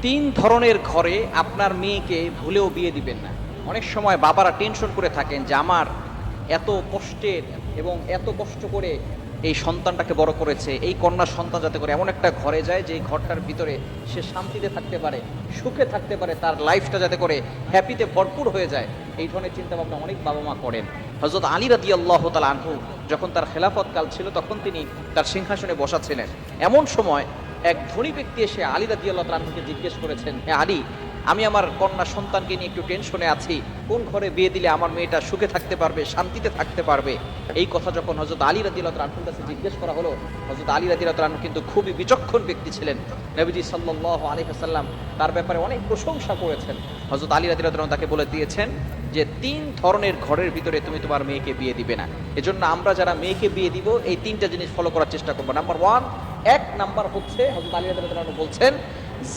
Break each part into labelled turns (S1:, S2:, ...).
S1: তিন ধরনের ঘরে আপনার মেয়েকে ভুলেও বিয়ে দিবেন না। অনেক সময় বাবারা টেনশন করে থাকেন যে আমার এত কষ্টের এবং এত কষ্ট করে এই সন্তানটাকে বড় করেছে, এই কন্যা সন্তান যাতে করে এমন একটা ঘরে যায় যে ঘরটার ভিতরে সে শান্তিতে থাকতে পারে, সুখে থাকতে পারে, তার লাইফটা যাতে করে হ্যাপিতে ভরপুর হয়ে যায়। এই ধরনের চিন্তা ভাবনা অনেক বাবা মা করেন। হযরত আলী রাদিয়াল্লাহু তাআলা আনহু যখন তার খেলাফত কাল ছিল তখন তিনি তার সিংহাসনে বসা ছিলেন। এমন সময় এক ধনী ব্যক্তি এসে আলী রাদিয়াল্লাহু তাআলা আনহুকে জিজ্ঞেস করেছেন, হে আলী, আমি আমার কন্যা সন্তানকে নিয়ে একটু টেনশনে আছি, কোন ঘরে বিয়ে দিলে আমার মেয়েটা সুখে থাকতে পারবে, শান্তিতে থাকতে পারবে। এই কথা যখন হযরত আলী রাদিয়াল্লাহু তাআলা আনহুর কাছে জিজ্ঞেস করা হলো, হযরত আলী রাদিয়াল্লাহু তাআলা আনহু কিন্তু খুবই বিচক্ষণ ব্যক্তি ছিলেন। নবীজি সাল্লাল্লাহু আলাইহি ওয়াসাল্লাম তার ব্যাপারে অনেক প্রশংসা করেছেন। হযরত আলী রাদিয়াল্লাহু তাআলা তাকে বলে দিয়েছেন যে তিন ধরনের ঘরের ভিতরে তুমি তোমার মেয়েকে বিয়ে দিবে না। এজন্য আমরা যারা মেয়েকে বিয়ে দিব এই তিনটা জিনিস ফলো করার চেষ্টা করবো। নাম্বার ওয়ান, এক নাম্বার হচ্ছে হযরত আলী রাদিয়াল্লাহু তাআলা বলছেন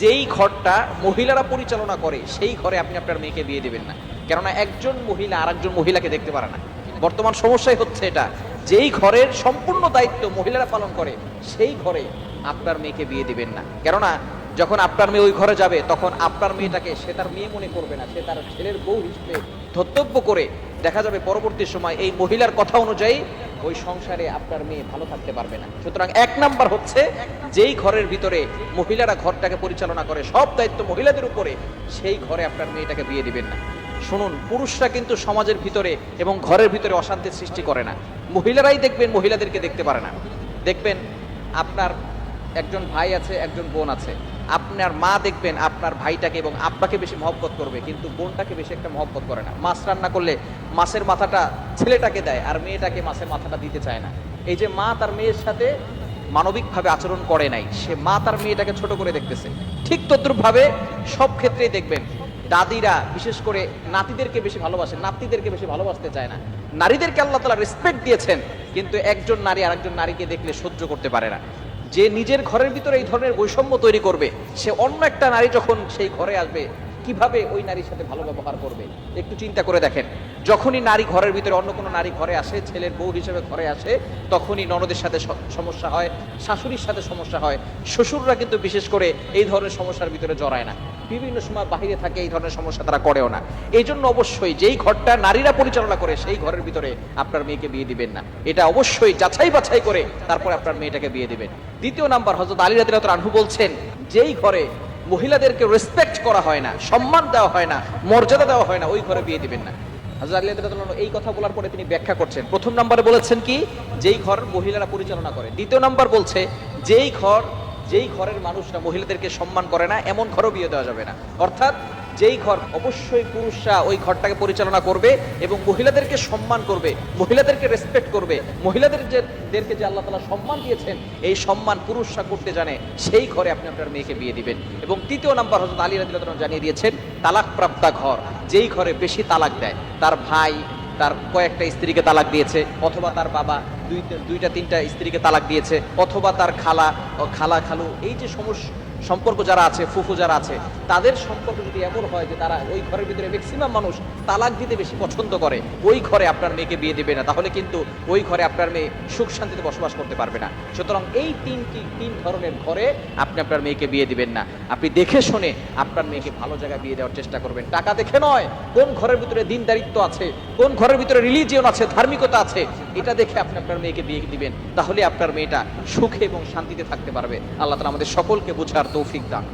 S1: যেই ঘরটা মহিলারা পরিচালনা করে সেই ঘরে আপনি আপনার মেয়েকে বিয়ে দিবেন না। কেননা একজন মহিলা আরেকজন মহিলাকে দেখতে পারে না। বর্তমান সমস্যাই হচ্ছে এটা, যেই ঘরের সম্পূর্ণ দায়িত্ব মহিলারা পালন করে সেই ঘরে আপনার মেয়েকে বিয়ে দিবেন না। কেননা যখন আপনার মেয়ে ওই ঘরে যাবে তখন আপনার মেয়েটাকে সে তার মেয়ে মনে করবে না, সে তার ছেলের বউ হিসেবে ধর্তব্য করে দেখা যাবে পরবর্তী সময় এই মহিলার কথা অনুযায়ী ওই সংসারে আপনার মেয়ে ভালো থাকতে পারবে না। সুতরাং এক নাম্বার হচ্ছে যেই ঘরের ভিতরে মহিলারা ঘরটাকে পরিচালনা করে, সব দায়িত্ব মহিলাদের উপরে, সেই ঘরে আপনার মেয়েটাকে বিয়ে দিবেন না। শুনুন, পুরুষরা কিন্তু সমাজের ভিতরে এবং ঘরের ভিতরে অশান্তির সৃষ্টি করে না, মহিলারাই দেখবেন মহিলাদেরকে দেখতে পারে না। দেখবেন আপনার একজন ভাই আছে, একজন বোন আছে, আপনার মা দেখবেন আপনার ভাইটাকে এবং আব্বাকে বেশি মহব্বত করবে, কিন্তু বোনটাকে বেশি একটা মহব্বত করে না। মাছ রান্না করলে মাছের মাথাটা ছেলেটাকে দেয় আর মেয়েটাকে মাছের মাথাটা দিতে চায় না। এই যে মা তার মেয়ের সাথে মানবিকভাবে আচরণ করে নাই, সে মা তার মেয়েটাকে ছোট করে দেখতেছে। ঠিক তদ্রুপভাবে সব ক্ষেত্রেই দেখবেন দাদিরা বিশেষ করে নাতিদেরকে বেশি ভালোবাসে, নাতিদেরকে বেশি ভালোবাসতে চায় না। নারীদেরকে আল্লাহ তাআলা রেসপেক্ট দিয়েছেন, কিন্তু একজন নারী আরেকজন নারীকে দেখলে সহ্য করতে পারে না। যে নিজের ঘরের ভিতরে এই ধরনের বৈষম্য তৈরি করবে, সে অন্য একটা নারী যখন সেই ঘরে আসবে কিভাবে ওই নারীর সাথে ভালো ব্যবহার করবে একটু চিন্তা করে দেখেন। যখনই নারী ঘরের ভিতরে অন্য কোনো নারী ঘরে আসে, ছেলের বউ হিসেবে ঘরে আসে, তখনই ননদের সাথে সমস্যা হয়, শাশুড়ির সাথে সমস্যা হয়। শ্বশুররা কিন্তু বিশেষ করে এই ধরনের সমস্যার ভিতরে জড়ায় না, বিভিন্ন সময় বাহিরে থাকে, এই ধরনের সমস্যা তারা করেও না। এই জন্য অবশ্যই যেই ঘরটা নারীরা পরিচালনা করে সেই ঘরের ভিতরে আপনার মেয়েকে বিয়ে দিবেন না। এটা অবশ্যই যাচাই বাছাই করে তারপরে আপনার মেয়েটাকে বিয়ে দিবেন। দ্বিতীয় নাম্বার, হযরত আলী রাদিয়াল্লাহু তাআলা আনহু বলছেন যেই ঘরে মহিলাদেরকে রেসপেক্ট করা হয় না, সম্মান দেওয়া হয় না, মর্যাদা দেওয়া হয় না, ওই ঘরে বিয়ে দিবেন না। হযরত আলী রাদিয়াল্লাহু তাআলা এই কথা বলার পরে তিনি ব্যাখ্যা করছেন। প্রথম নম্বরে বলেছেন কি, যেই ঘর মহিলারা পরিচালনা করে। দ্বিতীয় নম্বর বলছে যেই ঘরের মানুষরা মহিলাদেরকে সম্মান করে না এমন ঘরও বিয়ে দেওয়া যাবে না। অর্থাৎ যেই ঘর অবশ্যই পুরুষরা ওই ঘরটাকে পরিচালনা করবে এবং মহিলাদেরকে সম্মান করবে, মহিলাদেরকে রেসপেক্ট করবে, মহিলাদেরকে যে আল্লাহ তাআলা সম্মান দিয়েছেন এই সম্মান পুরুষরা করতে জানে, সেই ঘরে আপনি আপনার মেয়েকে বিয়ে দিবেন। এবং তৃতীয় নাম্বার, হযরত আলী রাদিয়াল্লাহু তাআলা জানিয়ে দিয়েছেন তালাক প্রাপ্তা ঘর, যেই ঘরে বেশি তালাক দেয়, তার ভাই তার কয়েকটা স্ত্রীকে তালাক দিয়েছে, অথবা তার বাবা দুইটা তিনটা স্ত্রীকে তালাক দিয়েছে, অথবা তার খালা খালু, এই যে সম্পর্ক যারা আছে, ফুফু যারা আছে, তাদের সম্পর্ক যদি এমন হয় যে তারা ওই ঘরের ভিতরে ম্যাক্সিমাম মানুষ তালাক দিতে বেশি পছন্দ করে, ওই ঘরে আপনার মেয়েকে বিয়ে দেবে না। তাহলে কিন্তু ওই ঘরে আপনার মেয়ে সুখ শান্তিতে বসবাস করতে পারবে না। সুতরাং এই তিন ধরনের ঘরে আপনি আপনার মেয়েকে বিয়ে দিবেন না। আপনি দেখে শুনে আপনার মেয়েকে ভালো জায়গায় বিয়ে দেওয়ার চেষ্টা করবেন, টাকা দেখে নয়। কোন ঘরের ভিতরে দিনদারিত্ব আছে, কোন ঘরের ভিতরে রিলিজিয়ন আছে, ধার্মিকতা আছে, এটা দেখে আপনি আপনার মেয়েকে বিয়ে দিবেন। তাহলে আপনার মেয়েটা সুখে এবং শান্তিতে থাকতে পারবে। আল্লাহ তাআলা আমাদের সকলকে বুঝার তৌফিক দান।